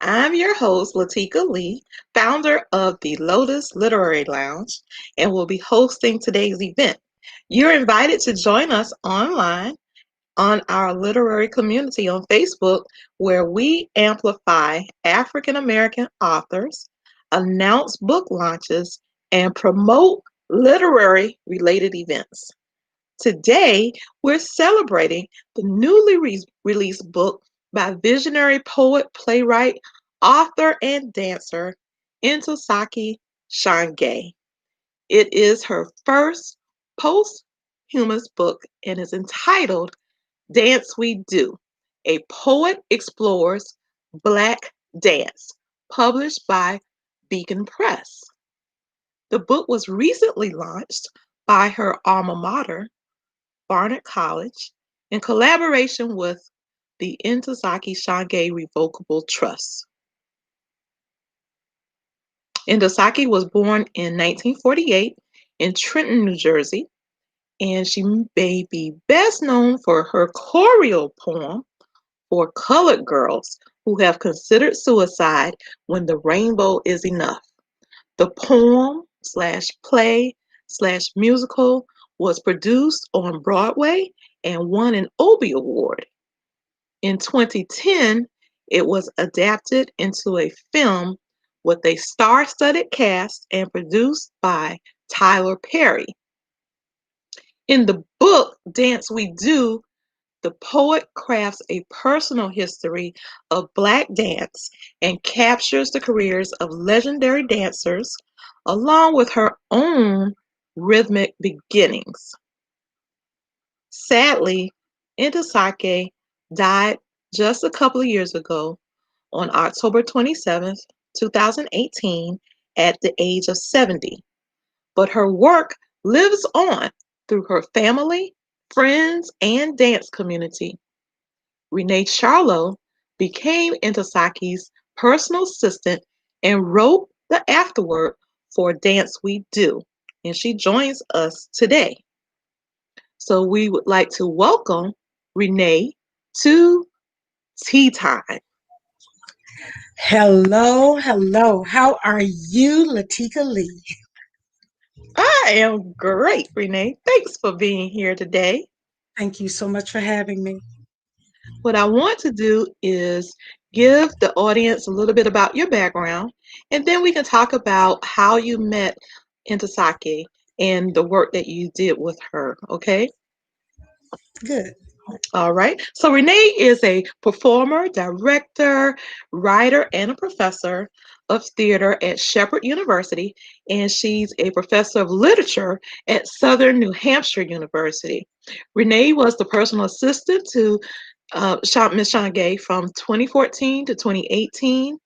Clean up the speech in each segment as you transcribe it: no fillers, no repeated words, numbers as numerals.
I'm your host, Latika Lee, founder of the Lotus Literary Lounge, and will be hosting today's event. You're invited to join us online on our literary community on Facebook, where we amplify African American authors, announce book launches, and promote literary related events. Today, we're celebrating the newly released book by visionary poet, playwright, author, and dancer Ntozake Shange. It is her first posthumous book and is entitled Dance We Do. A Poet Explores Black Dance, published by Beacon Press. The book was recently launched by her alma mater, Barnard College, in collaboration with the Ntozake Shange Revocable Trust. Ntozake was born in 1948 in Trenton, New Jersey, and she may be best known for her Choreo Poem for colored girls who have considered suicide when the rainbow is enough. The poem slash play slash musical was produced on Broadway and won an Obie Award. In 2010, it was adapted into a film with a star-studded cast and produced by Tyler Perry. In the book, Dance We Do, the poet crafts a personal history of Black dance and captures the careers of legendary dancers along with her own rhythmic beginnings. Sadly, Ntozake died just a couple of years ago on October 27th, 2018, at the age of 70. But her work lives on through her family, friends, and dance community. Renee Charlo became Ntozake's personal assistant and wrote the afterword for Dance We Do, and she joins us today. So we would like to welcome Renee to Tea Time. Hello, hello. How are you, Latika Lee? I am great, Renee. Thanks for being here today. Thank you so much for having me. What I want to do is give the audience a little bit about your background, and then we can talk about how you met Ntozake and the work that you did with her, okay? Good. All right. So Renee is a performer, director, writer, and a professor of theater at Shepherd University, and she's a professor of literature at Southern New Hampshire University. Renee was the personal assistant to Ms. Shange from 2014 to 2018,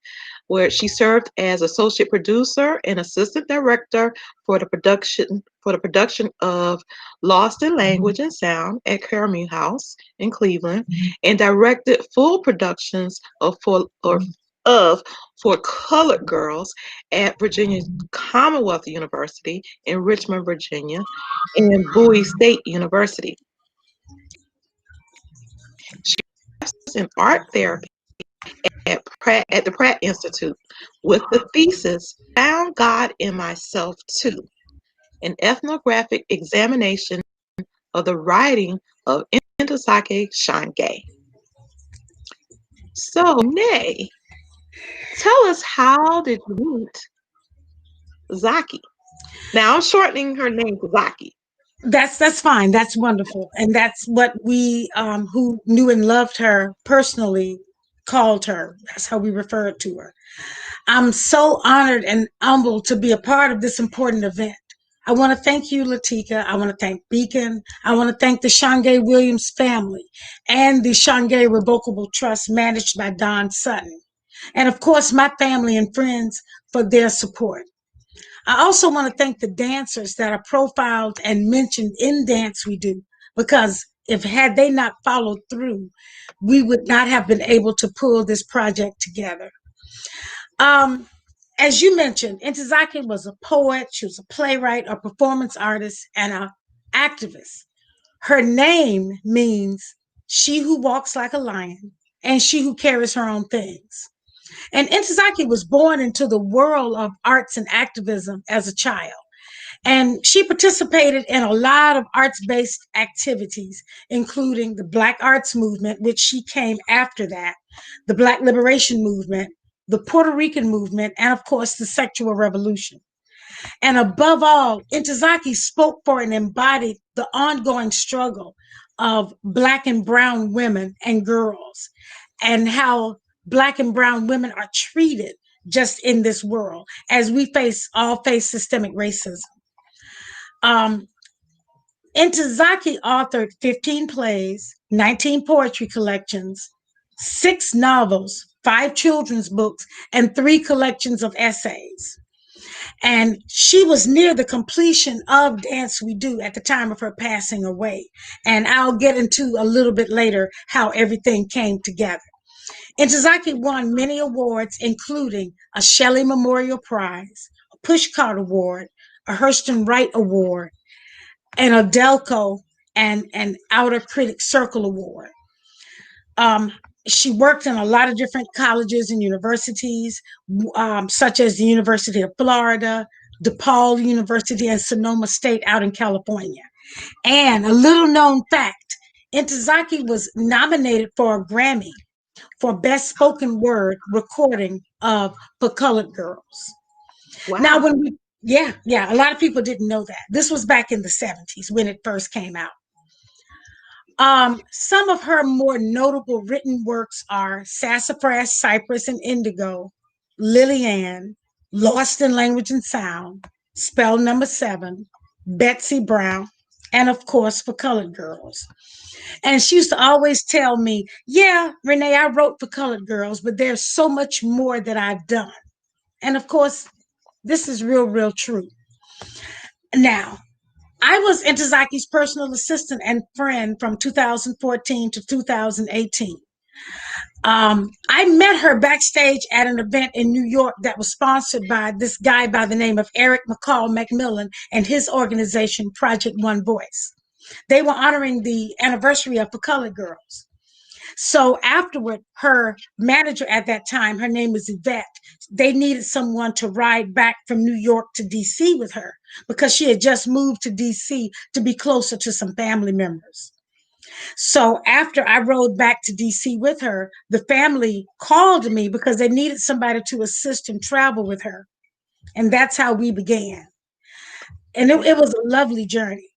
where she served as associate producer and assistant director for the production of Lost in Language and Sound at Caramel House in Cleveland, and directed full productions of for colored girls at Virginia Commonwealth University in Richmond, Virginia, and Bowie State University. She was in art therapy at the Pratt Institute with the thesis Found God in Myself Too, an ethnographic examination of the writing of Ntozake Shange. So, Nay, tell us, how did you meet Zaki? Now I'm shortening her name to Zaki. That's fine. That's wonderful. And that's what we who knew and loved her personally called her. That's how we referred to her. I'm so honored and humbled to be a part of this important event. I want to thank you, Latika. I want to thank Beacon. I want to thank the Shange Williams family and the Shange Revocable Trust managed by Don Sutton. And of course, my family and friends for their support. I also want to thank the dancers that are profiled and mentioned in Dance We Do, because if had they not followed through, we would not have been able to pull this project together. Um, as you mentioned, Ntozake was a poet, she was a playwright, a performance artist, and an activist. Her name means she who walks like a lion and she who carries her own things. And Intozaki was born into the world of arts and activism as a child. And she participated in a lot of arts based activities, including the Black Arts Movement, which she came after that, the Black Liberation Movement, the Puerto Rican movement, and of course, the sexual revolution. And above all, Intozaki spoke for and embodied the ongoing struggle of Black and Brown women and girls, and how Black and Brown women are treated just in this world as we all face systemic racism. Um, Intozaki authored 15 plays, 19 poetry collections, 6 novels, 5 children's books, and 3 collections of essays. And she was near the completion of Dance We Do at the time of her passing away. And I'll get into a little bit later how everything came together. Intozaki won many awards, including a Shelley Memorial Prize, a Pushcart Award, a Hurston Wright Award, and a Delco and an Outer Critics Circle Award. She worked in a lot of different colleges and universities, such as the University of Florida, DePaul University, and Sonoma State out in California. And a little known fact, Intozaki was nominated for a Grammy for Best Spoken Word recording of For Colored Girls. Wow. Now, a lot of people didn't know that. This was back in the 70s when it first came out. Some of her more notable written works are Sassafras, Cypress, and Indigo, Lillian, Lost in Language and Sound, Spell Number 7, Betsy Brown, and of course, For Colored Girls. And she used to always tell me, yeah, Renee, I wrote For Colored Girls, but there's so much more that I've done. And of course, this is real true. Now, I was Intozaki's personal assistant and friend from 2014 to 2018. I met her backstage at an event in New York that was sponsored by this guy by the name of Eric McCall McMillan and his organization, Project One Voice. They were honoring the anniversary of For Colored Girls. So afterward, her manager at that time, her name was Yvette, they needed someone to ride back from New York to DC with her because she had just moved to DC to be closer to some family members. So after I rode back to DC with her, the family called me because they needed somebody to assist and travel with her. And that's how we began. And it was a lovely journey.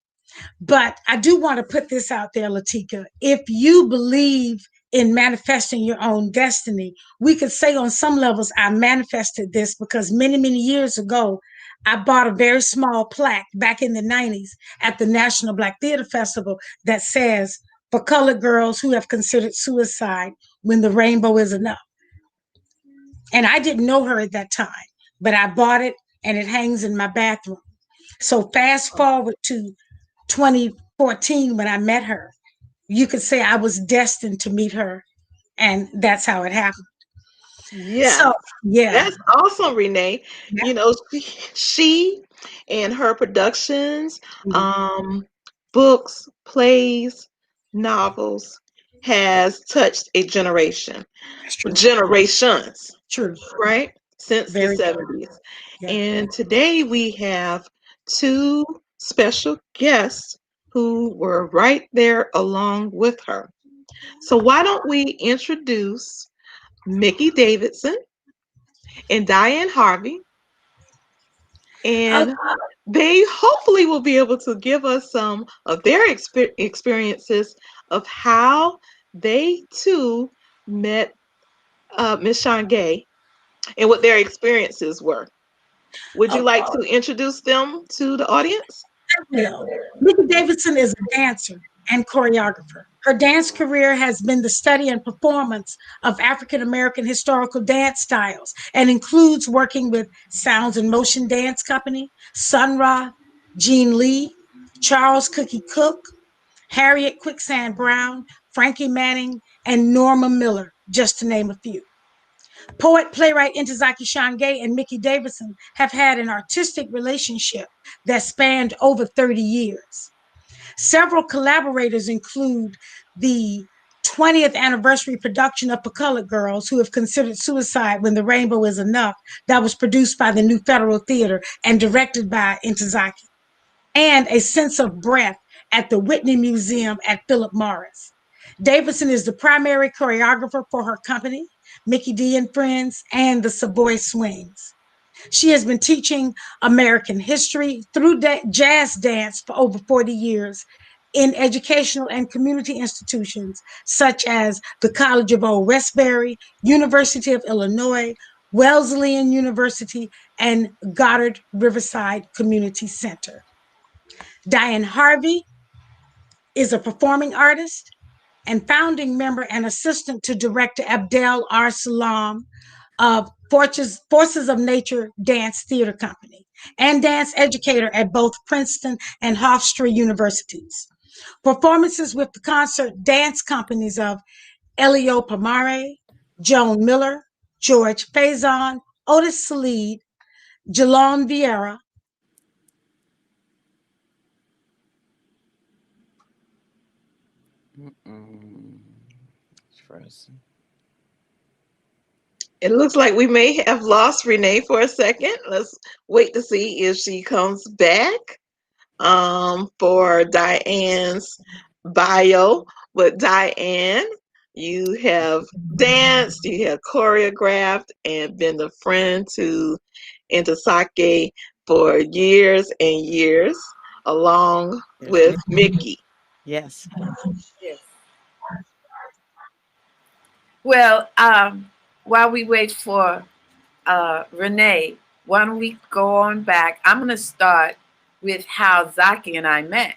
But I do want to put this out there, Latika. If you believe in manifesting your own destiny, we could say on some levels, I manifested this because many years ago, I bought a very small plaque back in the 90s at the National Black Theater Festival that says, for colored girls who have considered suicide when the rainbow is enough. And I didn't know her at that time, but I bought it and it hangs in my bathroom. So fast forward to 2014 when I met her, you could say I was destined to meet her, and that's how it happened. Yeah. So, yeah. That's awesome, Renee. Yeah. You know, she and her productions, Mhm. books, plays, novels has touched a generation, That's true. generations, True. right? Since Very the true. 70s. Yeah. And today we have 2 special guests who were right there along with her. So why don't we introduce Mickey Davidson and Diane Harvey, and they hopefully will be able to give us some of their experiences of how they too met Miss Sean Gay and what their experiences were. Would you like to introduce them to the audience? Well, Mickey Davidson is a dancer and choreographer. Her dance career has been the study and performance of African American historical dance styles and includes working with Sounds and Motion Dance Company, Sun Ra, Jean Lee, Charles Cookie Cook, Harriet Quicksand Brown, Frankie Manning, and Norma Miller, just to name a few. Poet, playwright Intozaki Shange and Mickey Davidson have had an artistic relationship that spanned over 30 years. Several collaborators include the 20th anniversary production of For Colored Girls Who Have Considered Suicide When the Rainbow Is Enough, that was produced by the New Federal Theater and directed by Intozaki, and A Sense of Breath at the Whitney Museum at Philip Morris. Davidson is the primary choreographer for her company, Mickey D and Friends, and the Savoy Swings. She has been teaching American history through jazz dance for over 40 years in educational and community institutions such as the College of Old Westbury, University of Illinois, Wesleyan University, and Goddard Riverside Community Center. Diane Harvey is a performing artist and founding member and assistant to director Abdel R. Salam of Forces of Nature Dance Theater Company, and dance educator at both Princeton and Hofstra universities. Performances with the concert dance companies of Ilio Palmari, Joan Miller, George Faison, Otis Salid, Jalon Vieira, It looks like we may have lost Renee for a second. Let's wait to see if she comes back for Diane's bio. But Diane, you have danced, you have choreographed, and been a friend to Intozaki for years and years, along with Mickey. Yes. Yes. Well, while we wait for Renee, why don't we go on back? I'm going to start with how Zaki and I met.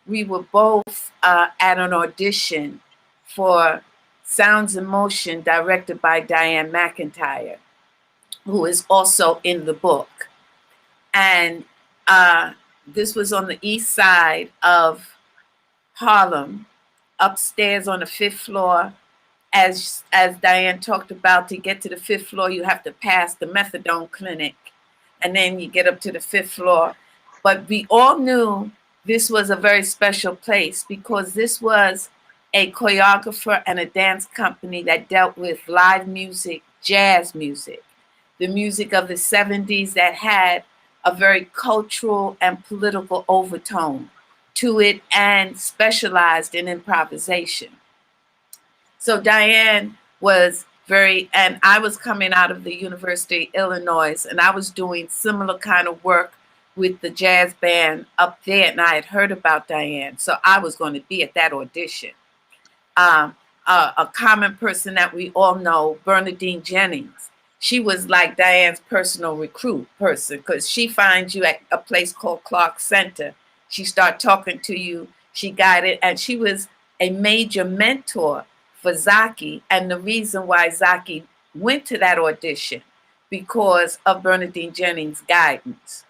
We were both at an audition for Sounds in Motion, directed by Diane McIntyre, who is also in the book. And this was on the east side of Harlem, upstairs on the 5th floor. As Diane talked about, to get to the 5th floor, you have to pass the methadone clinic, and then you get up to the 5th floor. But we all knew this was a very special place because this was a choreographer and a dance company that dealt with live music, jazz music, the music of the 70s that had a very cultural and political overtone to it and specialized in improvisation. So Diane was and I was coming out of the University of Illinois, and I was doing similar kind of work with the jazz band up there, and I had heard about Diane, so I was going to be at that audition. A common person that we all know, Bernadine Jennings, she was like Diane's personal recruit person, because she finds you at a place called Clark Center. She started talking to you, she guided, and she was a major mentor for Zaki, and the reason why Zaki went to that audition because of Bernadine Jennings' guidance.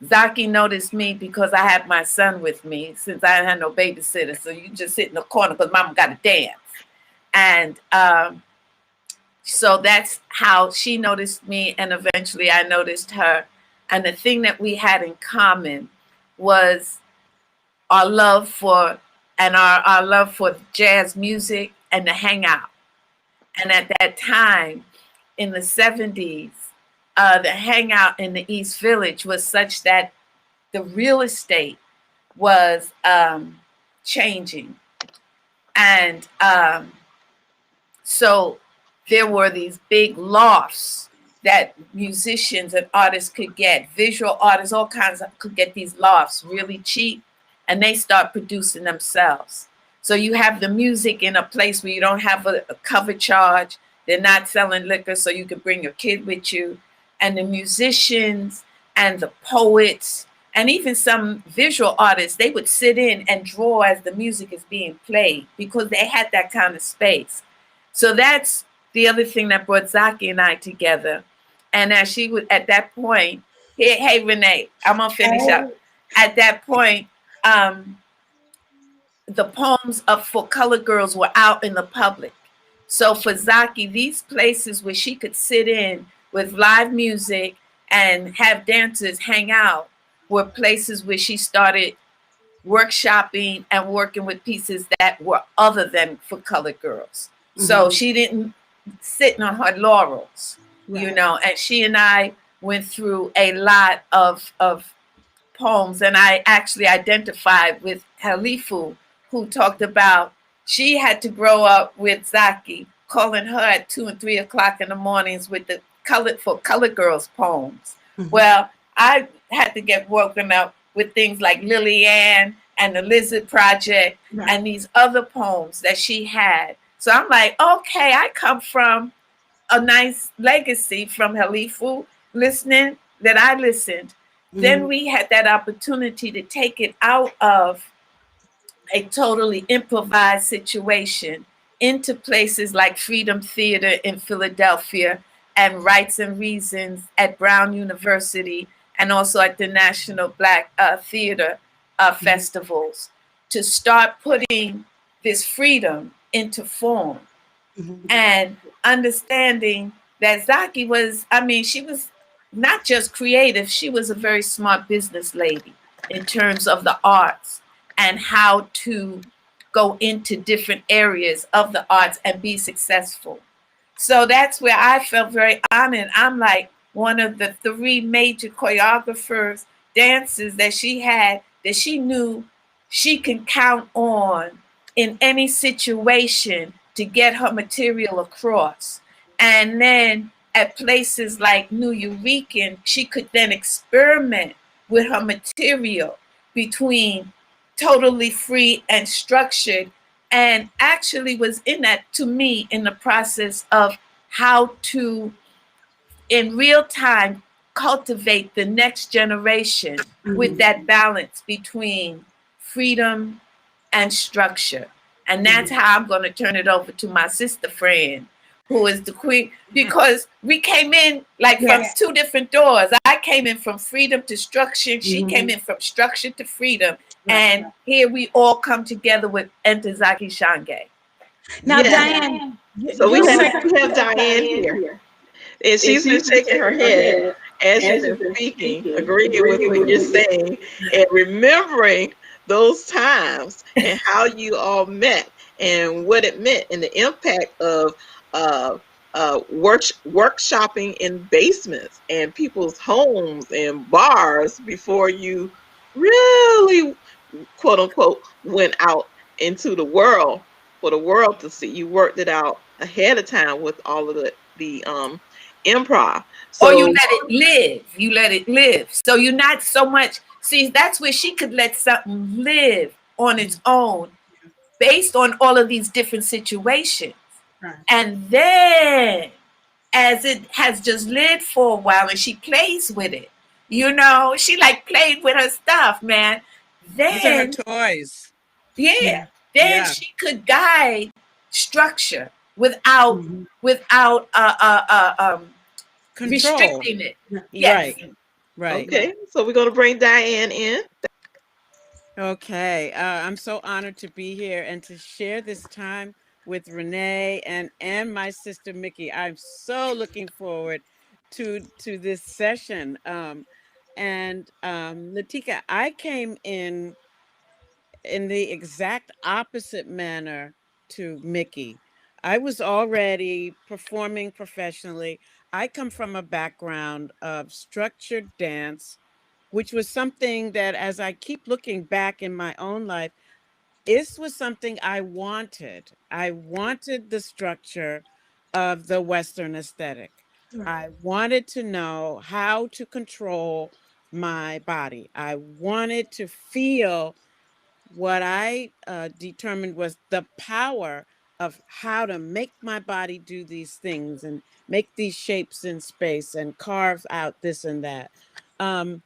Zaki noticed me because I had my son with me, since I didn't have no babysitter, so you just sit in the corner because mama got to dance. And so that's how she noticed me, and eventually I noticed her. And the thing that we had in common was our love for our love for jazz music and the hangout. And at that time, in the 70s, the hangout in the East Village was such that the real estate was changing. And so there were these big lofts that musicians and artists could get, visual artists, all kinds of, could get these lofts really cheap, and they start producing themselves. So you have the music in a place where you don't have a cover charge. They're not selling liquor, so you can bring your kid with you. And the musicians and the poets and even some visual artists, they would sit in and draw as the music is being played because they had that kind of space. So that's the other thing that brought Zaki and I together. And as she would, at that point, hey Renee, I'm gonna finish up. At that point, the poems For Colored Girls were out in the public. So for Zaki, these places where she could sit in with live music and have dancers hang out were places where she started workshopping and working with pieces that were other than for colored girls. So she didn't sit on her laurels, you know, and she and I went through a lot of poems, and I actually identified with Halifu, who talked about she had to grow up with Zaki calling her at 2 and 3 o'clock in the mornings with the colored girls poems. Well, I had to get woken up with things like Lillian and the Lizard Project and these other poems that she had. So I'm like, okay, I come from a nice legacy from Halifu listening that I listened. Then we had that opportunity to take it out of a totally improvised situation into places like Freedom Theater in Philadelphia and Rights and Reasons at Brown University and also at the National Black Theater festivals to start putting this freedom into form and understanding that Zaki was, I mean, she was not just creative, she was a very smart business lady in terms of the arts and how to go into different areas of the arts and be successful. So that's where I felt very honored. I'm like one of the 3 major choreographers, dancers that she had that she knew she can count on in any situation to get her material across. And then at places like New Eurekan, she could then experiment with her material between totally free and structured, and actually was in that, to me, in the process of how to in real time cultivate the next generation with that balance between freedom and structure. And that's how I'm going to turn it over to my sister friend, who is the queen, because we came in like from 2 different doors. I came in from freedom to structure. She came in from structure to freedom. And here we all come together with Entezaki Shange. Now, Diane, so we have Diane here. And she's been shaking her head as you've been speaking, agreeing with what you're saying, and remembering those times and how you all met and what it meant and the impact of workshopping in basements and people's homes and bars before you really, quote unquote, went out into the world for the world to see. You worked it out ahead of time with all of the improv. So, or you let it live. You let it live. So you're not so much. See, that's where she could let something live on its own based on all of these different situations. And then as it has just lived for a while and she plays with it, you know, she like played with her stuff, man. Then these are her toys. Then she could guide structure without restricting it. Yes. Right. Okay. So we're going to bring Diane in. Okay. I'm so honored to be here and to share this time with Renee and my sister Mickey. I'm so looking forward to this session. Latika, I came in the exact opposite manner to Mickey. I was already performing professionally. I come from a background of structured dance, which was something that, as I keep looking back in my own life, this was something I wanted. I wanted the structure of the Western aesthetic. I wanted to know how to control my body. I wanted to feel what I determined was the power of how to make my body do these things and make these shapes in space and carve out this and that. Um,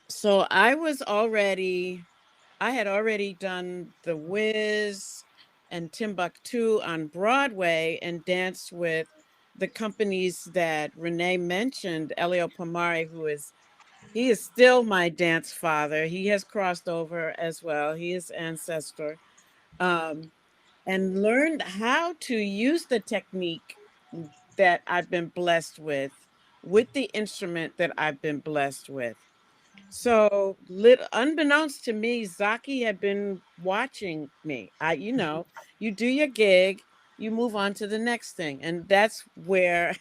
so I had already done The Wiz and Timbuktu on Broadway and danced with the companies that Renee mentioned, Ilio Palmari, he is still my dance father. He has crossed over as well. He is ancestor. Um, and learned how to use the technique that I've been blessed with the instrument that I've been blessed with. So, unbeknownst to me, Zaki had been watching me. You do your gig, you move on to the next thing. And that's where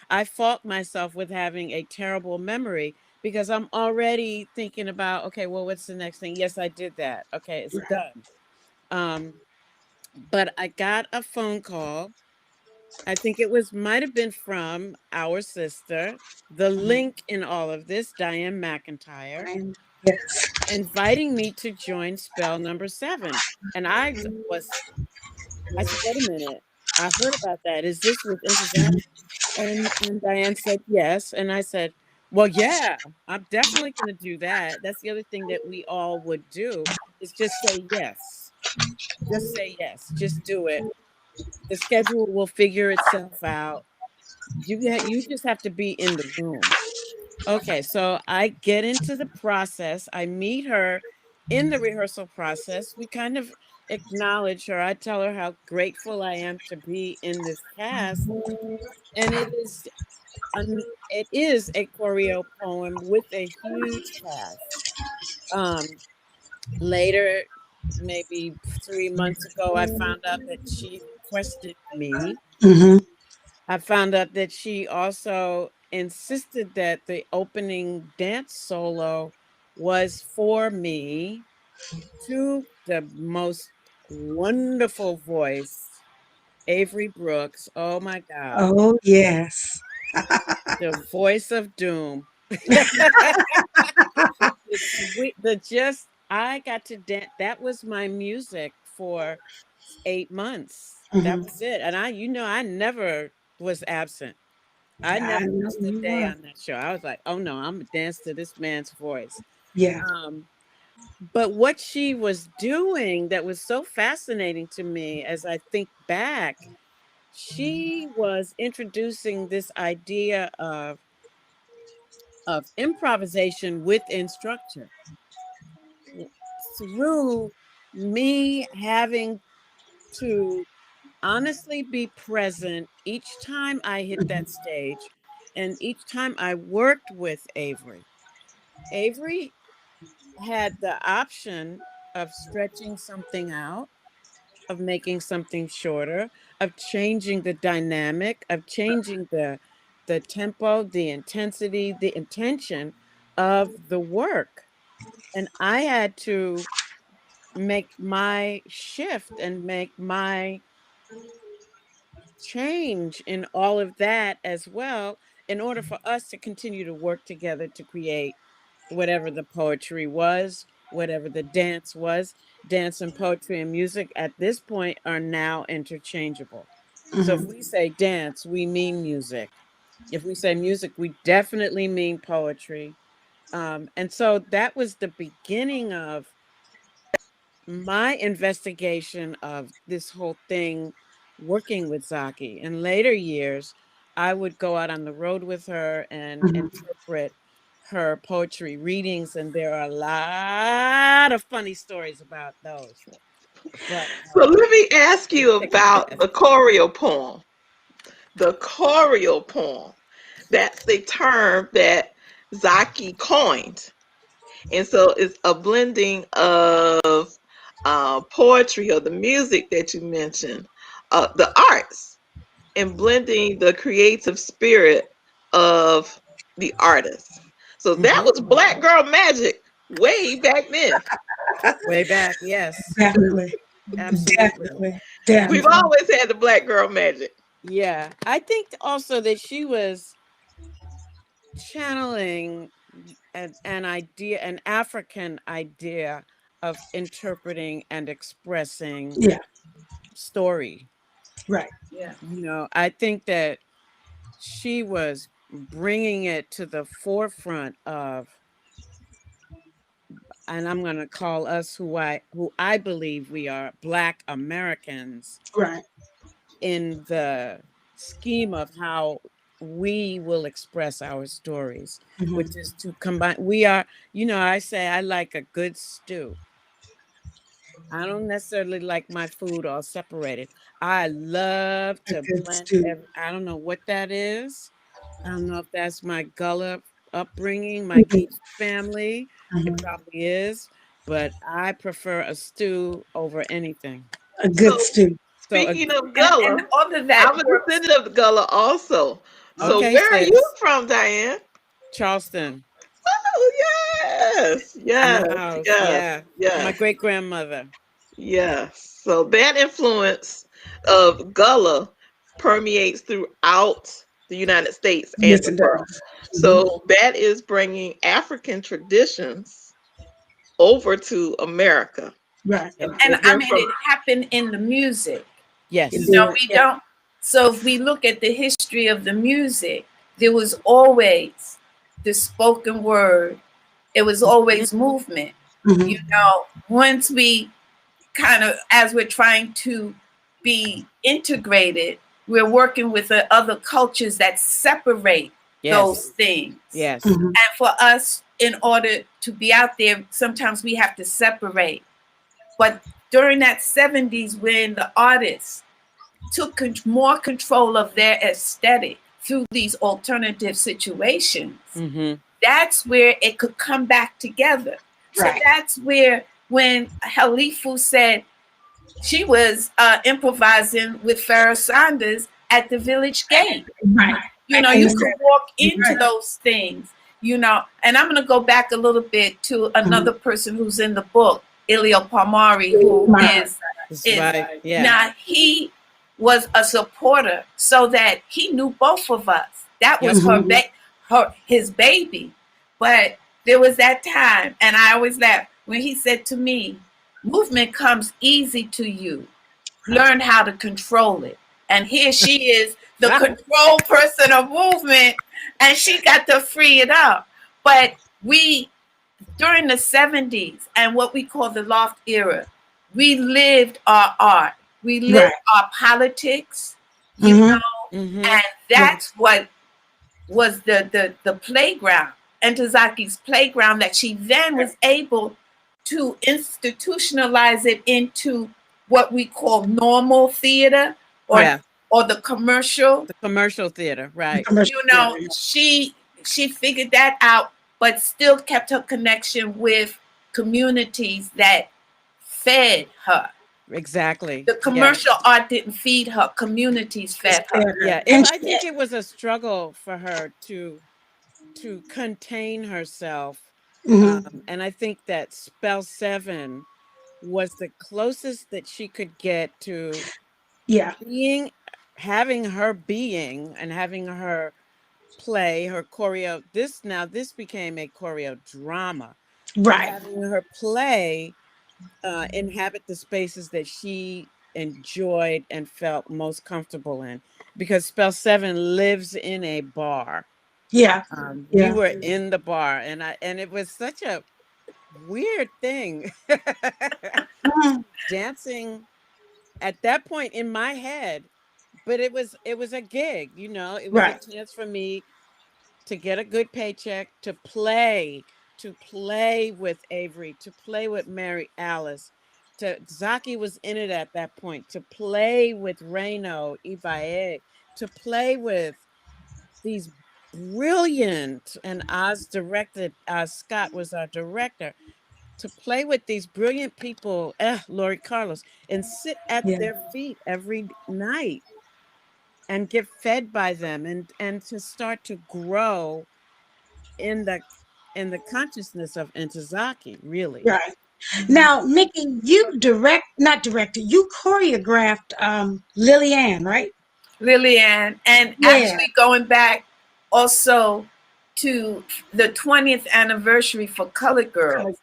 I fault myself with having a terrible memory because I'm already thinking about, okay, well, what's the next thing? Yes, I did that. Okay, it's Right. done. Um, but I got a phone call. I think might have been from our sister. The link in all of this, Diane McIntyre, And yes. inviting me to join spell number 7. And I said, wait a minute. I heard about that. Is this with improvisation? And Diane said yes. And I said, well, yeah, I'm definitely going to do that. That's the other thing that we all would do is just say yes. Just say yes. Just do it. The schedule will figure itself out. You just have to be in the room. Okay, so I get into the process. I meet her in the rehearsal process. We kind of acknowledge her. I tell her how grateful I am to be in this cast, and it is a choreo poem with a huge cast. Um, Later, maybe 3 months ago, I found out that she requested me. Hmm. I found out that she also insisted that the opening dance solo was for me to the most wonderful voice, Avery Brooks. Oh my God. Oh, yes. The voice of doom. The sweet, the just, I got to dance. That was my music for 8 months. That Hmm. was it. And I never was absent. I I never know missed a you day were. on that show. I was like, "Oh no, I'm gonna dance to this man's voice." Yeah. Um, but what she was doing that was so fascinating to me as I think back, she was introducing this idea of improvisation within structure through me having to honestly be present each time I hit that Hmm. stage and each time I worked with Avery. Avery had the option of stretching something out, of making something shorter, of changing the dynamic, of changing the tempo, the intensity, the intention of the work. And I had to make my shift and make my change in all of that as well in order for us to continue to work together to create whatever the poetry was, whatever the dance was. Dance and poetry and music at this point are now interchangeable. So if Hmm. we say dance, we mean music. If we say music, we definitely mean poetry. And so that was the beginning of my investigation of this whole thing working with Zaki. In later years, I would go out on the road with her and Hmm. interpret her poetry readings, and there are a lot of funny stories about those. But So let me ask let's you take a about breath. the choreo poem. The choreo poem. That's the term that Zaki coined. And so it's a blending of poetry or the music that you mentioned, the arts, and blending the creative spirit of the artist. So that Hmm. was Black Girl Magic way back then. Way back, yes, Definitely. absolutely, Definitely. We've Definitely. absolutely. always had the Black Girl Magic. Yeah, I think also that she was channeling an idea, an African idea of interpreting and expressing Yeah. story. Right. Yeah. I think that she was bringing it to the forefront of, and I'm going to call us who I believe we are, Black Americans, Right. in the scheme of how we will express our stories, Hmm. which is to combine. We are, I say I like a good stew. I don't necessarily like my food all separated. I love A to good blend stew. I don't know what that is. I don't know if that's my gullet upbringing, my Mhm. family. It Mhm. probably is, but I prefer a stew over anything. A good So stew. So, speaking of And Gullah, all of that I'm a works. descendant of Gullah also. So okay, where are you sis, from, Diane? Charleston Oh yes, in yes, the house. yes, Yeah, my yes, great grandmother. yes. So that influence of Gullah permeates throughout the United States and Yes, the it world. does. Mhm. So that is bringing African traditions over to America. Right. Yeah. And It I went mean, from it happened in the music. It Yes. did. We Yeah. don't. So if we look at the history of the music, there was always the spoken word. It was always movement. Mhm. Once we kind of, as we're trying to be integrated, we're working with the other cultures that separate those Yes. things. Yes. Mhm. And for us, in order to be out there, sometimes we have to separate. But during that 70s, when the artists took more control of their aesthetic through these alternative situations, Mm-hmm. that's where it could come back together. So Right. that's where, when Halifu said she was improvising with Farrah Sanders at the village gate, Right. In you the could sense. walk into Right. those things, and I'm going to go back a little bit to another Mhm. person who's in the book, Ilio Palmari, who Right. That's is right. Yeah. now, he was a supporter, so that he knew both of us. That Yep. was Mhm. his baby. But there was that time, and I always laugh when he said to me, movement comes easy to you, learn how to control it. And here she is, the control person of movement, and she got to free it up. But we, during the 70s and what we call the loft era, we lived our art, we lived Right. our politics, Mhm. Mm-hmm. and that's what was the playground, Entazaki's playground, that she then was able to institutionalize it into what we call normal theater, or Yeah. the commercial. The commercial theater. Right. Commercial theater. She figured that out, but still kept her connection with communities that fed her. Exactly. The Yeah. commercial art didn't feed her, communities It's fed her. theater. Yeah. And I she, think it was a struggle for her to contain herself. mhm. And I think that spell 7 was the closest that she could get to Yeah. being having her being and having her play her choreo. This became a choreo drama, but Right. having her play inhabit the spaces that she enjoyed and felt most comfortable in, because spell 7 lives in a bar. Yeah. You Yeah. were in the bar, and it was such a weird thing Mhm. dancing at that point in my head, but it was a gig, it was a Right. chance for me to get a good paycheck, to play with Avery, to play with Mary Alice. Zaki was in it at that point, to play with Reno Ibae, to play with these brilliant, and Oz Scott was our director, to play with these brilliant people, Lori Carlos, and sit at Yeah. their feet every night and get fed by them, and to start to grow in the consciousness of Entezaki, really. Right. Now, Mickey, not directed, you choreographed Lillian, right? Lillian, and Yeah. actually going back also to the 20th anniversary for Colored Girls.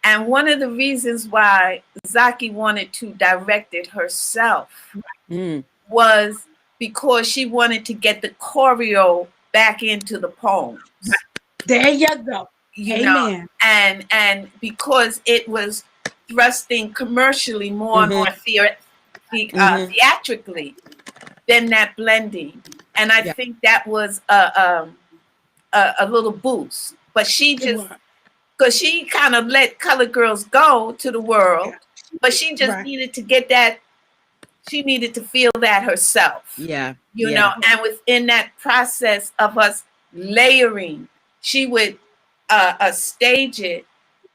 And one of the reasons why Zaki wanted to direct it herself Mm, was because she wanted to get the choreo back into the poems, There you go. you know, Amen. and because it was thrusting commercially more and more mm-hmm, mm-hmm. theatrically than that blending. And I Yeah, think that was a little boost. But she It just, was. because she kind of let Colored Girls go to the world, Yeah. but she just Right. needed to get that, she needed to feel that herself, yeah, yeah. and within that process of us layering she would stage it,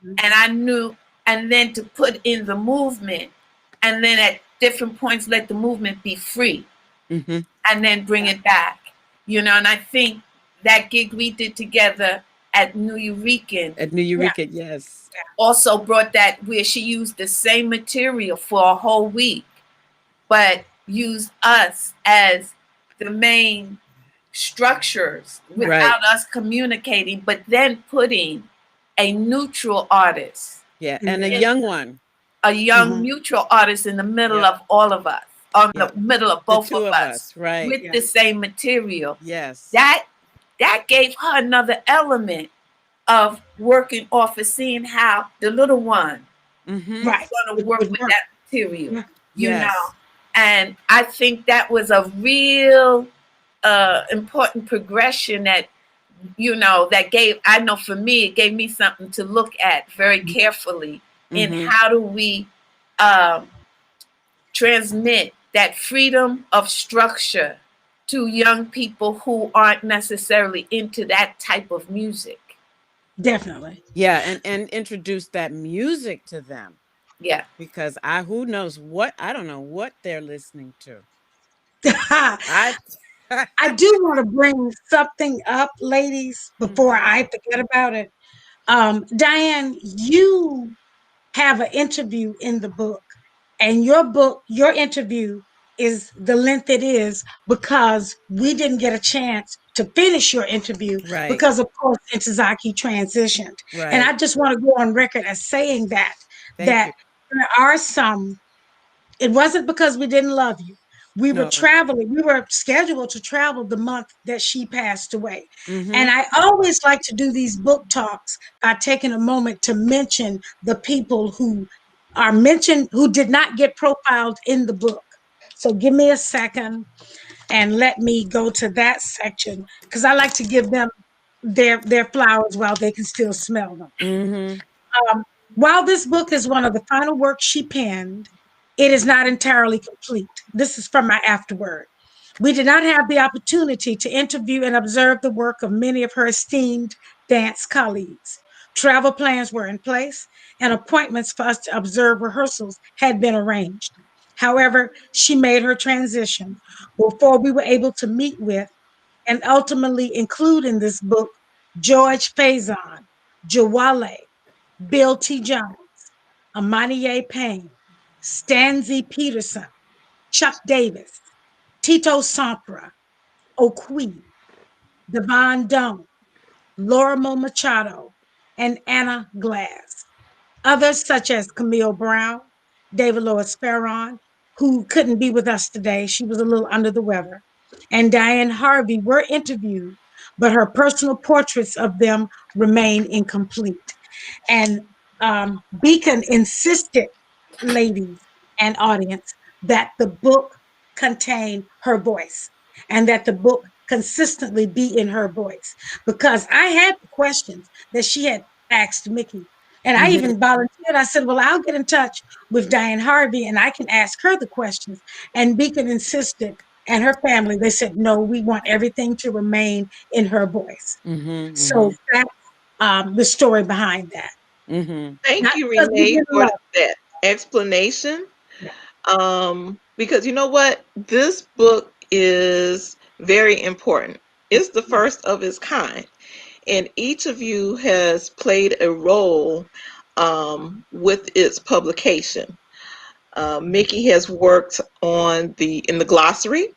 and I knew, and then to put in the movement, and then at different points let the movement be free, and then bring it back, and I think that gig we did together at New Eureka, Yes, also brought that, where she used the same material for a whole week, but used us as the main structures without us communicating, but then putting a neutral artist, and a young one, a young neutral artist in the middle of all of us, on the middle of both two of us, right? with the same material. Yes, That gave her another element of working off of seeing how the little one is going to work with that material, And I think that was a real important progression that, that gave, I know for me, it gave me something to look at very carefully in how do we transmit that freedom of structure to young people who aren't necessarily into that type of music. Definitely. Yeah, and introduce that music to them. Yeah. Because I don't know what they're listening to. I do want to bring something up, ladies, before I forget about it. Diane, you have an interview in the book, and your interview is the length it is because we didn't get a chance to finish your interview because, of course, Intozaki transitioned. And I just want to go on record as saying that there are some. It wasn't because we didn't love you. We were traveling. We were scheduled to travel the month that she passed away. And I always like to do these book talks by taking a moment to mention the people who are mentioned who did not get profiled in the book. So give me a second and let me go to that section because I like to give them their flowers while they can still smell them. While this book is one of the final works she penned, it is not entirely complete. This is from my afterword. We did not have the opportunity to interview and observe the work of many of her esteemed dance colleagues. Travel plans were in place, and appointments for us to observe rehearsals had been arranged. However, she made her transition before we were able to meet with and ultimately include in this book George Faison, Jawale, Bill T. Jones, Amani Payne, Stanzi Peterson, Chuck Davis, Tito Sampra, Oqui, Devon Doan, Lorimer Machado, and Anna Glass. Others, such as Camille Brown, David Lois Farron, who couldn't be with us today, she was a little under the weather, and Diane Harvey were interviewed, but her personal portraits of them remain incomplete. And Beacon insisted, ladies and audience, that the book contain her voice and that the book consistently be in her voice. Because I had the questions that she had asked Mickey. And I even volunteered. I said, well, I'll get in touch with Diane Harvey and I can ask her the questions. And Beacon insisted, and her family, they said, no, we want everything to remain in her voice. So that's the story behind that. Thank you, Renee, for that explanation. Because you know what? This book is very important. It's the first of its kind. And each of you has played a role with its publication. Mickey has worked in the glossary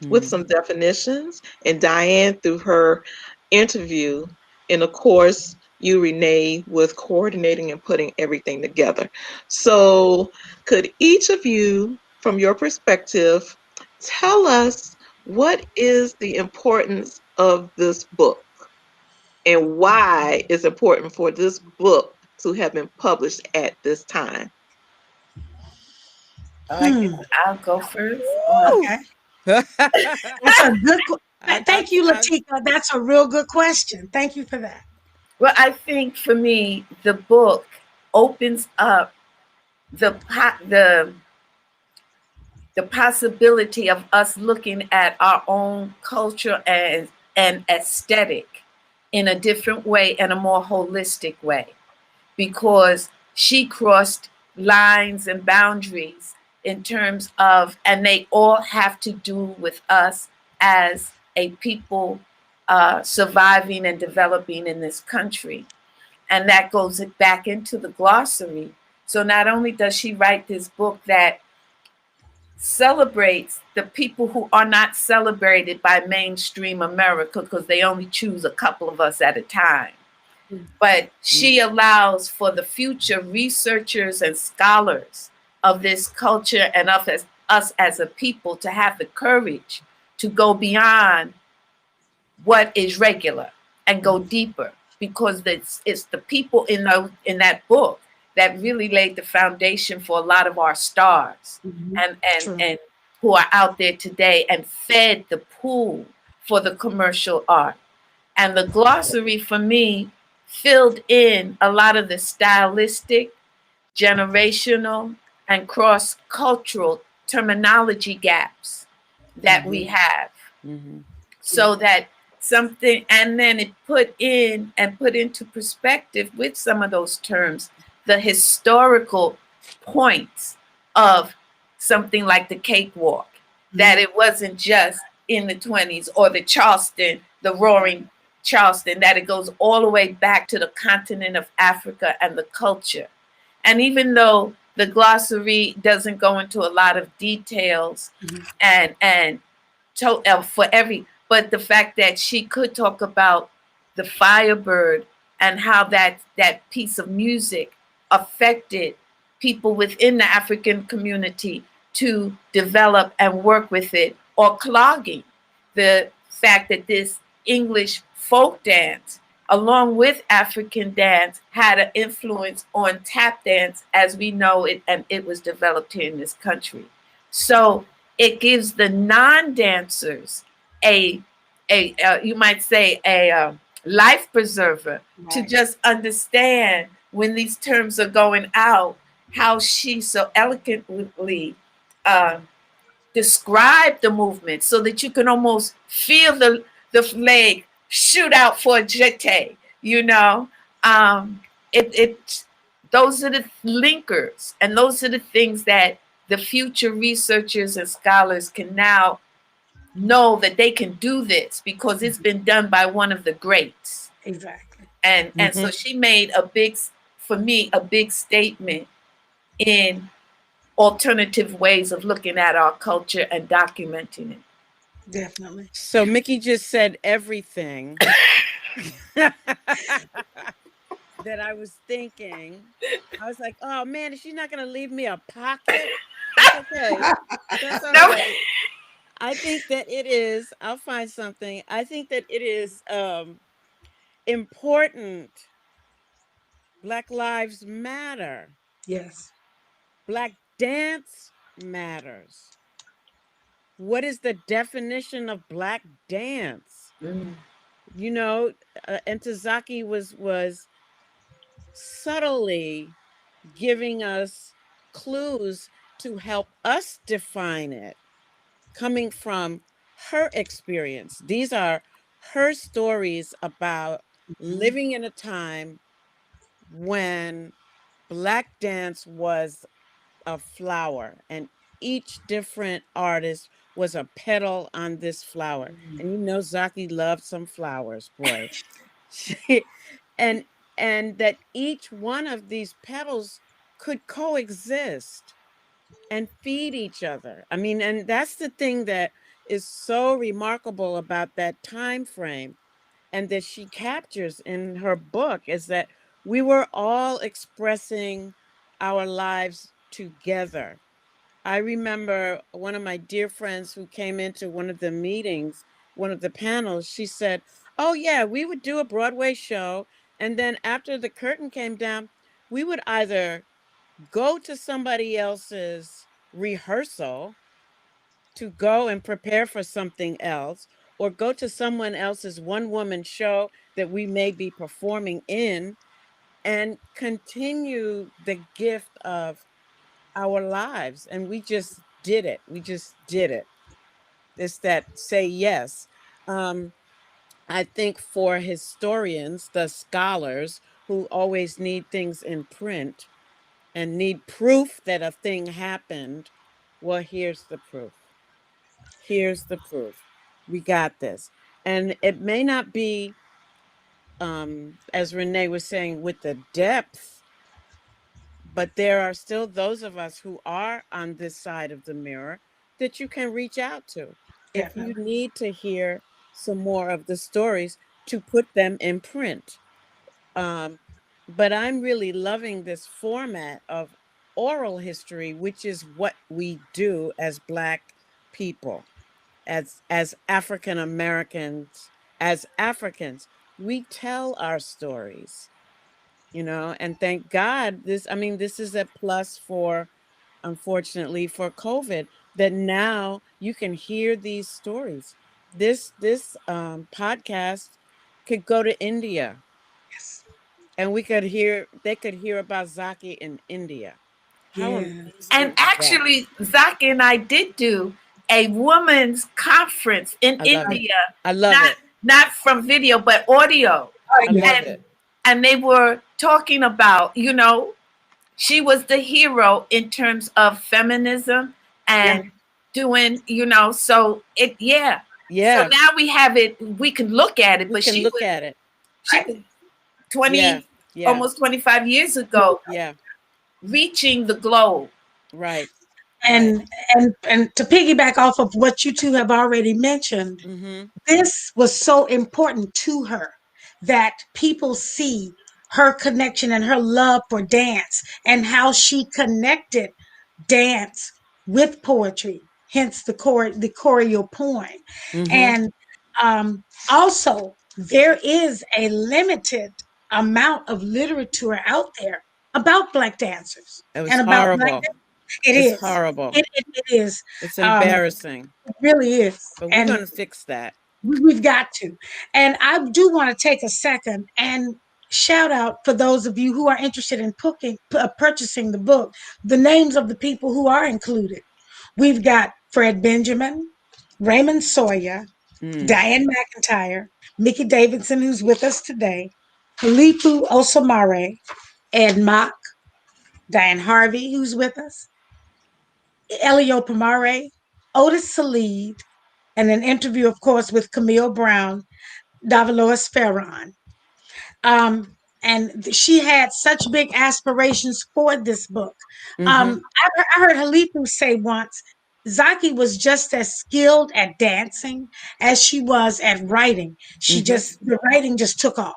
with some definitions, and Diane through her interview, and of course you, Renee, with coordinating and putting everything together. So could each of you, from your perspective, tell us what is the importance of this book and why it's important for this book to have been published at this time? I'll go first. Okay. That's a good thank you, Latika. That's a real good question. Thank you for that. Well, I think for me, the book opens up the possibility of us looking at our own culture and aesthetic in a different way and a more holistic way, because she crossed lines and boundaries in terms of, and they all have to do with us as a people surviving and developing in this country. And that goes back into the glossary. So not only does she write this book that celebrates the people who are not celebrated by mainstream America, because they only choose a couple of us at a time, but she allows for the future researchers and scholars of this culture and of us as a people to have the courage to go beyond what is regular and go deeper, because it's the people in that book that really laid the foundation for a lot of our stars, and who are out there today and fed the pool for the commercial art. And the glossary for me filled in a lot of the stylistic, generational, and cross-cultural terminology gaps that we have. So that something, and then it put into perspective with some of those terms the historical points of something like the cakewalk, that it wasn't just in the 20s, or the Charleston, the roaring Charleston, that it goes all the way back to the continent of Africa and the culture. And even though the glossary doesn't go into a lot of details for every, but the fact that she could talk about the Firebird and how that piece of music affected people within the African community to develop and work with it, or clogging, the fact that this English folk dance, along with African dance, had an influence on tap dance as we know it, and it was developed here in this country. So it gives the non-dancers a you might say a life preserver, to just understand when these terms are going out, how she so eloquently described the movement, so that you can almost feel the leg shoot out for a jete. It those are the linkers, and those are the things that the future researchers and scholars can now know that they can do this, because it's been done by one of the greats. Exactly. And so she made for me, a big statement in alternative ways of looking at our culture and documenting it. Definitely. So Mickey just said everything that I was thinking. I was like, oh man, is she not going to leave me a pocket? That's okay. That's all right. I think that it is, I'll find something. I think that it is important. Black lives matter. Yes. Black dance matters. What is the definition of Black dance? You know, Entezaki was subtly giving us clues to help us define it, coming from her experience. These are her stories about living in a time when Black dance was a flower, and each different artist was a petal on this flower. And you know Zaki loved some flowers, boy. and and that each one of these petals could coexist and feed each other. I mean, and that's the thing that is so remarkable about that time frame, and that she captures in her book, is that we were all expressing our lives together. I remember one of my dear friends who came into one of the meetings, one of the panels, she said, oh yeah, we would do a Broadway show, and then after the curtain came down, we would either go to somebody else's rehearsal to go and prepare for something else, or go to someone else's one woman show that we may be performing in, and continue the gift of our lives. And we just did it. We just did it. It's that say yes. I think for historians, the scholars who always need things in print and need proof that a thing happened, well, here's the proof. Here's the proof. We got this. And it may not be, as Renee was saying, with the depth, but there are still those of us who are on this side of the mirror that you can reach out to if you Definitely. need to hear some more of the stories to put them in print. Um, but I'm really loving this format of oral history, which is what we do as Black people, as African Americans, as Africans. We tell our stories, and thank God this, I mean, this is a plus for, unfortunately, for COVID, that now you can hear these stories. This podcast could go to India, Yes. and they could hear about Zaki in India. How And amazing is that? actually, Zaki and I did do a women's conference in I love it. India, I love not it. not from video but audio, Oh, I yeah. love and it. and they were talking about, she was the hero in terms of feminism Yeah. and doing, so it, yeah. So Yeah, now we have it, we can look at it, we but can look at it. she Right. was Yeah, 20, yeah, almost 25 years ago, yeah. reaching the globe. Right, right. And to piggyback off of what you two have already mentioned, Mm-hmm. this was so important to her that people see her connection and her love for dance and how she connected dance with poetry, hence the choreo poem. Mm-hmm. And also, there is a limited amount of literature out there about Black dancers It was and about Black. horrible. It It's is. horrible. It is. It's Um, embarrassing. it really is. But we're And gonna fix that. we've got to. And I do want to take a second and shout out for those of you who are interested in purchasing the book, the names of the people who are included. We've got Fred Benjamin, Raymond Sawyer, Mm. Diane McIntyre, Mickey Davidson, who's with us today, Halifu Osamare, Ed Mock, Diane Harvey, who's with us, Ilio Palmari, Otis Salid, and an interview, of course, with Camille Brown, Davalos Farron. Um, and she had such big aspirations for this book. Mm-hmm. I heard Halifu say once, Zaki was just as skilled at dancing as she was at writing. Mm-hmm. The writing just took off.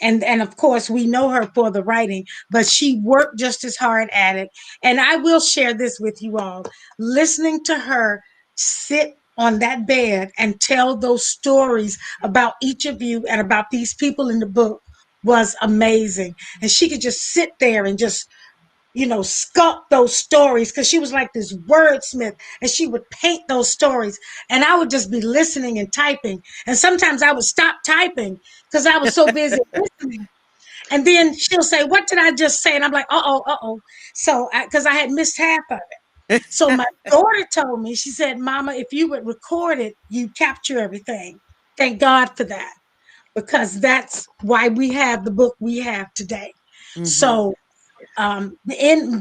And of course we know her for the writing, but she worked just as hard at it. And I will share this with you all. Listening to her sit on that bed and tell those stories about each of you and about these people in the book was amazing. And she could just sit there and just sculpt those stories, because she was like this wordsmith, and she would paint those stories, and I would just be listening and typing, and sometimes I would stop typing because I was so busy listening, and then she'll say, "What did I just say?" And I'm like, "Uh oh." So because I had missed half of it, so my daughter told me, she said, "Mama, if you would record it, you capture everything." Thank God for that, because that's why we have the book we have today. Mm-hmm. So in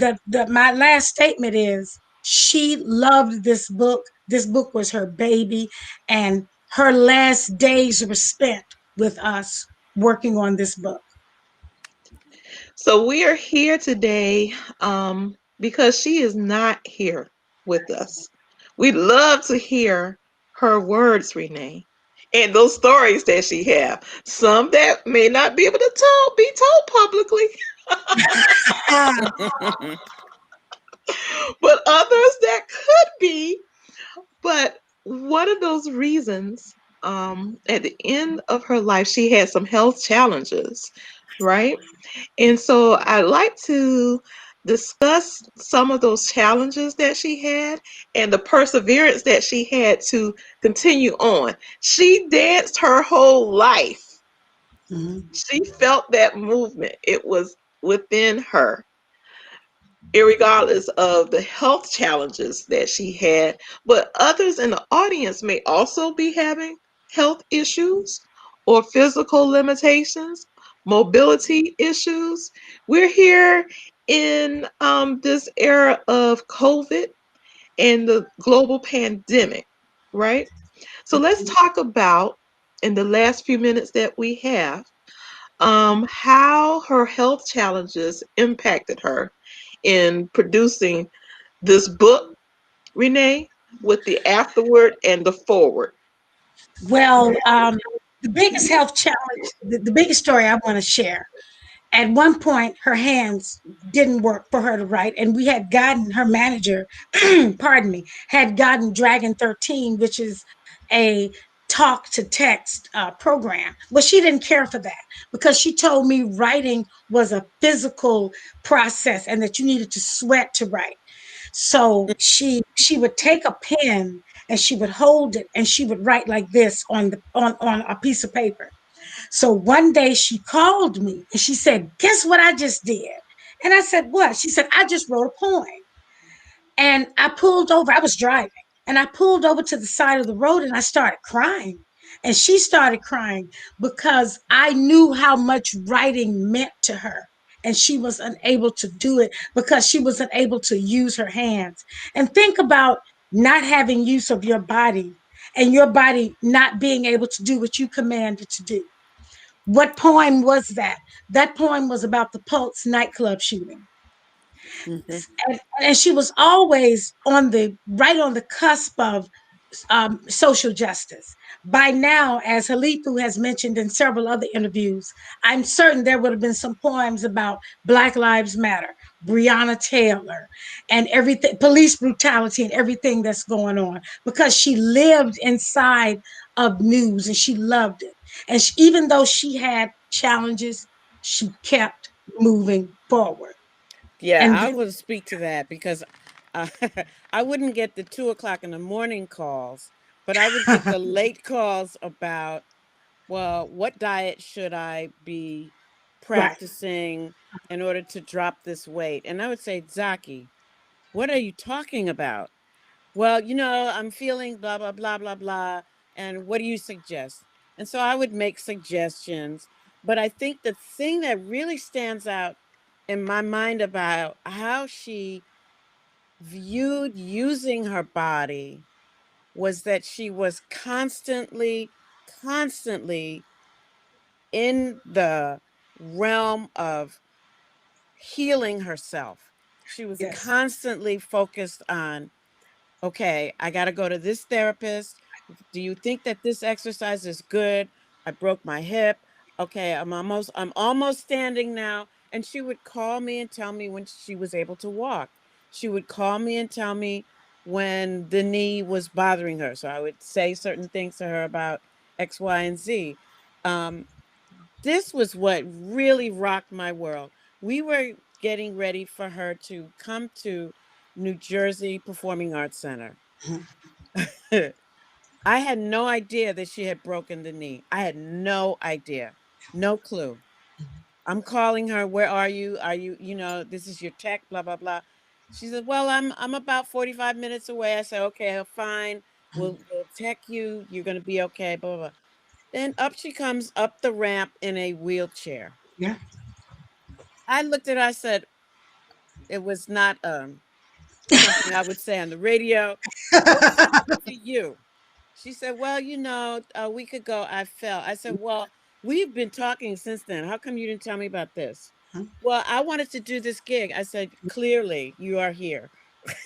my last statement is, she loved this book. This book was her baby, and her last days were spent with us working on this book. So we are here today because she is not here with us. We'd love to hear her words, Renee, and those stories that she have. Some that may not be able to be told publicly, but others that could be. But one of those reasons, at the end of her life, she had some health challenges, right? And so I'd like to discuss some of those challenges that she had and the perseverance that she had to continue on. She danced her whole life. Mhm. She felt that movement. It was within her, irregardless of the health challenges that she had. But others in the audience may also be having health issues. or physical limitations, mobility issues. We're here in this era of COVID and the global pandemic, right? So let's talk about, in the last few minutes that we have, how her health challenges impacted her in producing this book, Renee, with the afterword and the forward. Well, the biggest health challenge, the biggest story I want to share. At one point, her hands didn't work for her to write, and we had gotten her manager, pardon me, had gotten Dragon 13, which is a talk to text program. Well, she didn't care for that because she told me writing was a physical process and that you needed to sweat to write. So she would take a pen and she would hold it and she would write like this on the on a piece of paper. So one day she called me and she said, "Guess what I just did?" And I said, "What?" She said, "I just wrote a poem." And I pulled over. I was driving and I pulled over to the side of the road and I started crying. And she started crying because I knew how much writing meant to her. And she was unable to do it because she was unable to use her hands. And think about not having use of your body and your body not being able to do what you commanded to do. What poem was that? That poem was about the Pulse nightclub shooting. Mm-hmm. And she was always on the right on the cusp of social justice. By now, as Halithu has mentioned in several other interviews, I'm certain there would have been some poems about Black Lives Matter, Breonna Taylor, and everything, police brutality, and everything that's going on, because she lived inside of news and she loved it. And even though she had challenges, she kept moving forward. Yeah, And I will speak to that because uh, I wouldn't get the 2 o'clock in the morning calls, but I would get the late calls about, well, what diet should I be right, practicing in order to drop this weight? And I would say, Zaki, what are you talking about? Well, I'm feeling blah, blah, blah, blah, blah. And what do you suggest? And so I would make suggestions. But I think the thing that really stands out in my mind about how she viewed using her body was that she was constantly in the realm of healing herself. She was yes, constantly focused on, okay, I got to go to this therapist. Do you think that this exercise is good? I broke my hip. Okay, I'm almost standing now. And she would call me and tell me when she was able to walk. She would call me and tell me when the knee was bothering her. So I would say certain things to her about X, Y, and Z. Um, this was what really rocked my world. We were getting ready for her to come to New Jersey Performing Arts Center. mhm, I had no idea that she had broken the knee. I had no idea, no clue. I'm calling her. Where are you? Are you? This is your tech. Blah blah blah. She said, "Well, I'm about 45 minutes away." I said, "Okay, fine. mhm. We'll tech you. You're gonna be okay." Blah blah blah. Then up she comes up the ramp in a wheelchair. Yeah. I looked at her. I said, "It was not something I would say on the radio. What happened to you?" She said, "Well, a week ago I fell." I said, "Well, we've been talking since then. How come you didn't tell me about this?" "Well, I wanted to do this gig." I said, "Clearly, you are here.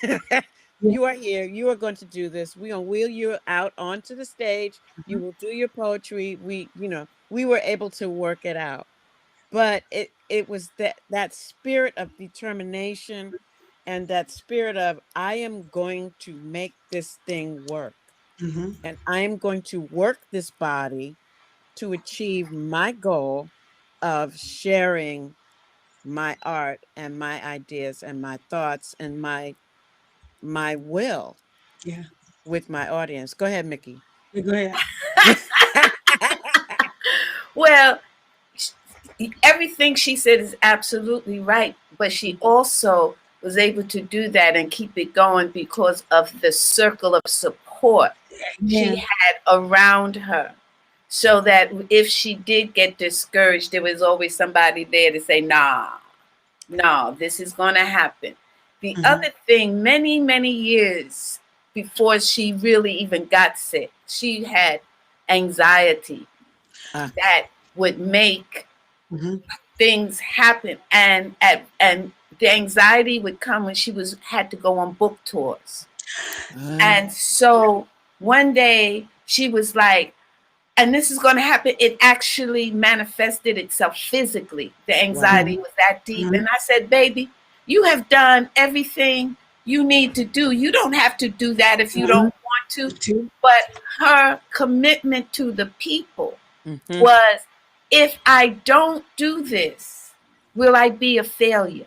Yeah. You are here. You are going to do this. We're going to wheel you out onto the stage. You will do your poetry." We were able to work it out. But it was that spirit of determination and that spirit of, I am going to make this thing work, Mhm, and I am going to work this body to achieve my goal of sharing my art and my ideas and my thoughts and my will yeah. with my audience. Go ahead, Mickey. Yeah, go ahead. Well, everything she said is absolutely right, but she also was able to do that and keep it going because of the circle of support she Amen. had around her. so that if she did get discouraged, there was always somebody there to say, nah, no, this is going to happen. The other thing, many, many years before she really even got sick, she had anxiety that would make things happen. And the anxiety would come when she had to go on book tours. And so one day she was like, and this is going to happen. It actually manifested itself physically. The anxiety was that deep. And I said, baby, you have done everything you need to do. You don't have to do that if you don't want to. But her commitment to the people was, if I don't do this, will I be a failure?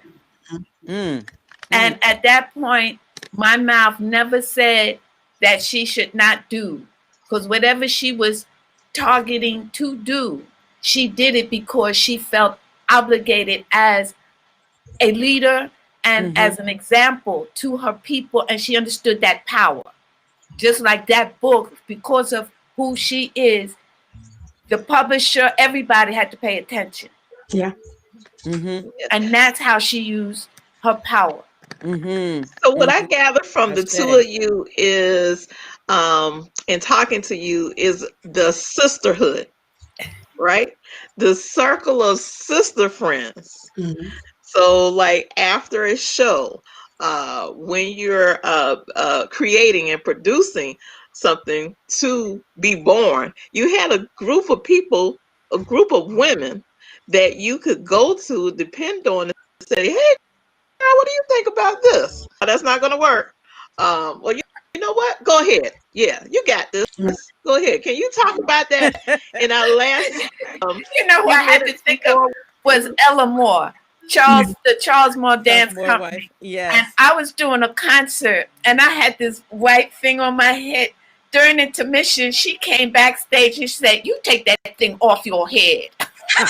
And at that point, my mouth never said that she should not do, because whatever she was targeting to do, she did it because she felt obligated as a leader and as an example to her people, and she understood that power. Just like that book, because of who she is, the publisher, everybody had to pay attention. Yeah. And that's how she used her power. So what I gather from the two of you is, in talking to you, is the sisterhood, right? The circle of sister friends. So like after a show, when you're creating and producing something to be born, you had a group of people, a group of women that you could go to, depend on, and say, hey, what do you think about this? That's not going to work. Well, you know what? Go ahead. Yeah, you got this. Go ahead. Can you talk about that in our last? You know who I had to think of was Ella Moore, the Charles Moore Dance Company. Yes. And I was doing a concert, and I had this white thing on my head. During intermission, she came backstage and said, "You take that thing off your head." And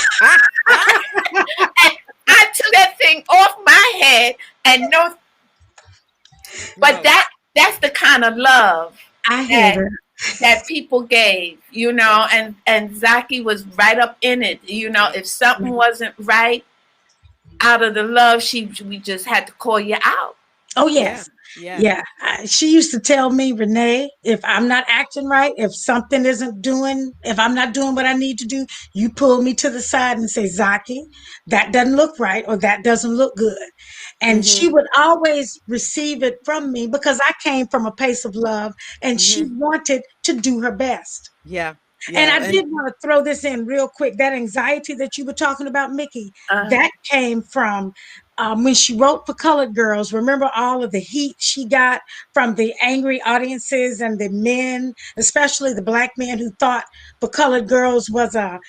I took that thing off my head, and but that's the kind of love that people gave, you know, and Zaki was right up in it. You know, if something wasn't right, out of the love, we just had to call you out. Oh, yes. Yeah. She used to tell me, Renee, if I'm not acting right, if I'm not doing what I need to do, you pull me to the side and say, Zaki, that doesn't look right, or that doesn't look good. And she would always receive it from me because I came from a place of love, and she wanted to do her best. Yeah. And I did want to throw this in real quick. That anxiety that you were talking about, Mickey, that came from when she wrote for Colored Girls. Remember all of the heat she got from the angry audiences and the men, especially the black men, who thought For Colored Girls was a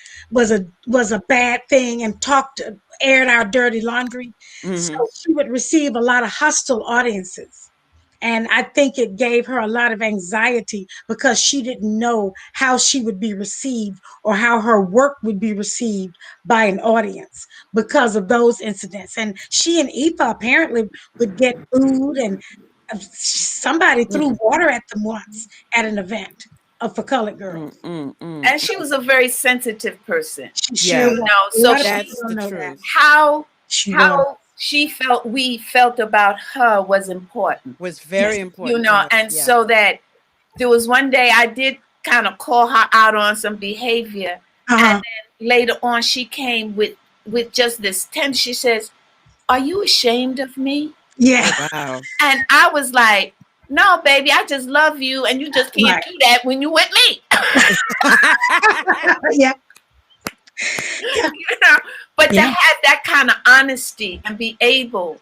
bad thing and aired our dirty laundry. So she would receive a lot of hostile audiences. And I think it gave her a lot of anxiety because she didn't know how she would be received or how her work would be received by an audience because of those incidents. And she and Aoife apparently would get booed, and somebody threw water at them once at an event For Colored Girls. And she was a very sensitive person. You know, so that's the truth. How we felt about her was important. Was very important. You know, and so that there was one day I did kind of call her out on some behavior. And then later on she came with just this tense. She says, "Are you ashamed of me?" Yeah. Wow. And I was like, "No, baby, I just love you, and you just can't do that when you with me." Yeah. You know, but to have that kind of honesty and be able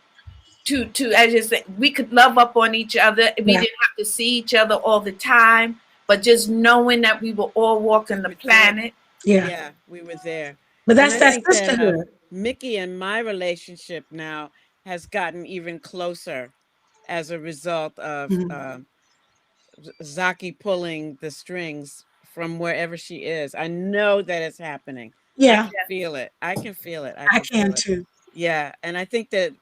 to as you say, we could love up on each other. We didn't have to see each other all the time, but just knowing that we were all walking the planet. Yeah, we were there. But that's that sisterhood. Mickey and my relationship now has gotten even closer as a result of Zaki pulling the strings from wherever she is. I know that it's happening. Yeah. I can feel it. I can feel it. I can too. Yeah. And I think that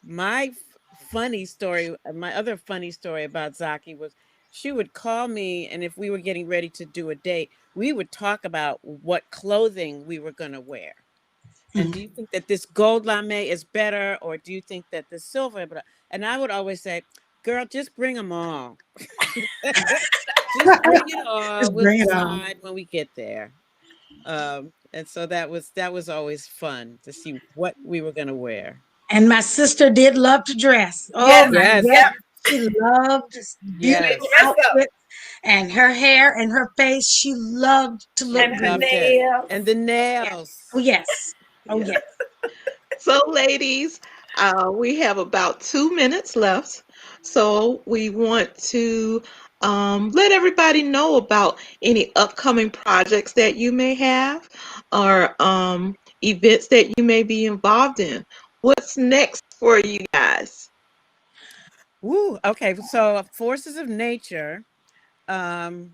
my other funny story about Zaki was she would call me, and if we were getting ready to do a date, we would talk about what clothing we were going to wear. And do you think that this gold lame is better, or do you think that the silver? And I would always say, girl, just bring them all. Just bring it all. Just We'll bring it on. decide when we get there. And so that was always fun to see what we were going to wear. And my sister did love to dress. Oh Yes, my Yes. goodness. yep. She loved beautiful Yes. Dress up. outfits and her hair and her face. She loved to She look And her loved beautiful. it. nails. And the Yes. nails. Oh, yes. Oh, Yeah. yes. So, ladies, we have about 2 minutes left. So, we want to let everybody know about any upcoming projects that you may have or events that you may be involved in. What's next for you guys? Woo. Okay. So Forces of Nature, um,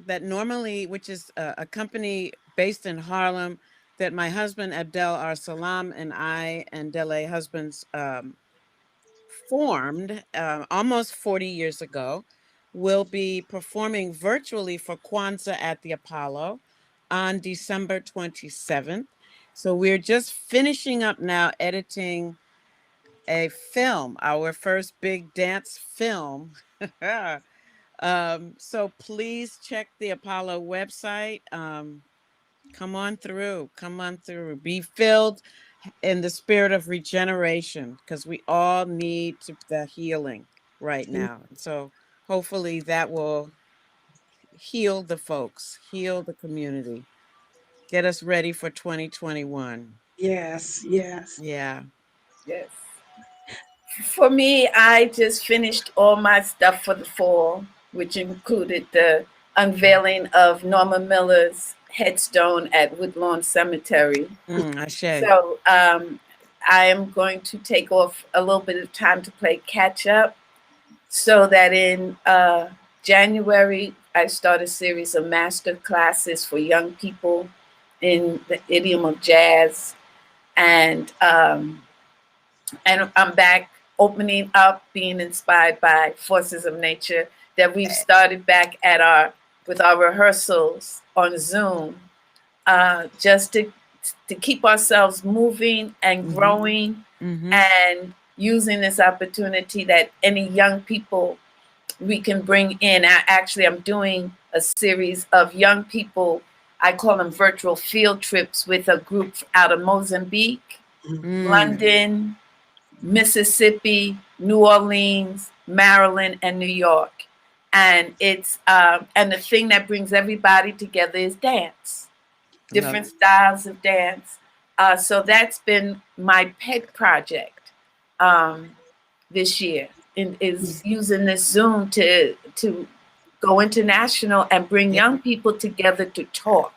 that normally, which is a company based in Harlem, that my husband Abdel Arsalam and I and Dele husbands formed almost 40 years ago, will be performing virtually for Kwanzaa at the Apollo on December 27th. So we're just finishing up now editing a film, our first big dance film. So please check the Apollo website. Come on through. Come on through. Be filled in the spirit of regeneration, because we all need the healing right now. So hopefully that will heal the folks, heal the community, get us ready for 2021. Yes. Yes. Yeah. Yes. For me, I just finished all my stuff for the fall, which included the unveiling of Norma Miller's headstone at Woodlawn Cemetery. Ashe. So I am going to take off a little bit of time to play catch up so that in January, I start a series of master classes for young people in the idiom of jazz. And I'm back opening up, being inspired by Forces of Nature that we've started back with our rehearsals on Zoom, just to keep ourselves moving and growing, and using this opportunity that any young people we can bring in. I'm doing a series of young people. I call them virtual field trips with a group out of Mozambique, London, Mississippi, New Orleans, Maryland, and New York. And it's and the thing that brings everybody together is dance, different styles of dance. So that's been my pet project this year, is using this Zoom to go international and bring young people together to talk.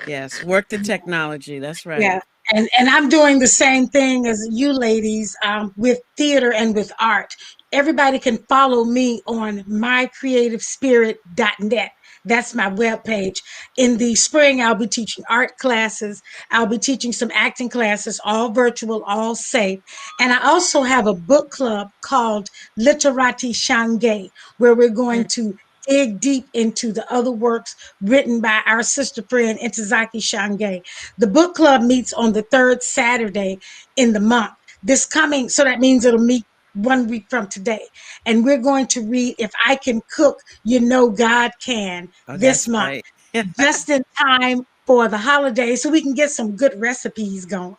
Yes, work the technology. That's right. Yeah. And I'm doing the same thing as you ladies, with theater and with art. Everybody can follow me on mycreativespirit.net. That's my webpage. In the spring, I'll be teaching art classes. I'll be teaching some acting classes, all virtual, all safe. And I also have a book club called Literati Shanghai, where we're going to dig deep into the other works written by our sister friend Intezaki Shanghai. The book club meets on the third Saturday in the month. So that means it'll meet 1 week from today. And we're going to read If I Can Cook, You Know God Can this month, right. just in time for the holidays so we can get some good recipes going.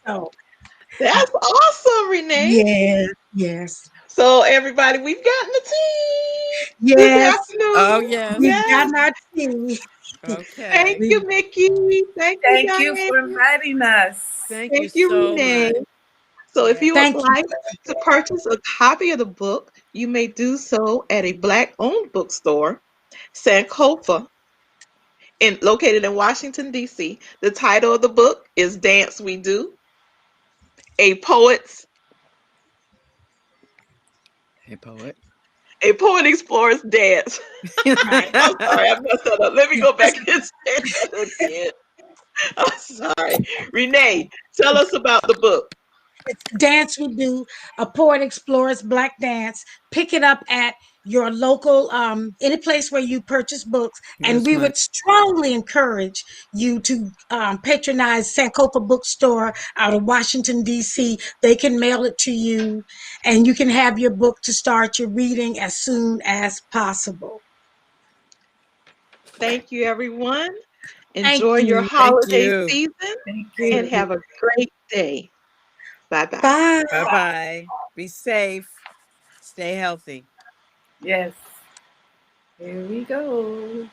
So That's awesome, Renee. yes. So, everybody, we've gotten the tea this Yes. afternoon. Oh, yes. We've Yes. gotten our tea. Okay. Thank you, Mickey. Thank you, Thank you Diane. for inviting us. Thank you Thank you, so Renee. much. So, if you would Thank you. like to purchase a copy of the book, you may do so at a Black-owned bookstore, Sankofa, located in Washington, D.C. The title of the book is Dance We Do, A Poet's Hey, poet. A Poet Explores Dance. Right. I'm sorry, I messed that up. Let me go back and say that again. I'm sorry. Renee, tell us about the book. It's Dance We Do, A Poet Explores Black Dance. Pick it up at your local, any place where you purchase books. And Yes, we ma'am. would strongly encourage you to patronize Sankofa Bookstore out of Washington, D.C. They can mail it to you, and you can have your book to start your reading as soon as possible. Thank you, everyone. Thank Enjoy your you. Thank holiday you. season Thank and you. have a great day. Bye bye. Bye. Bye bye. Be safe. Stay healthy. Yes. Here we go.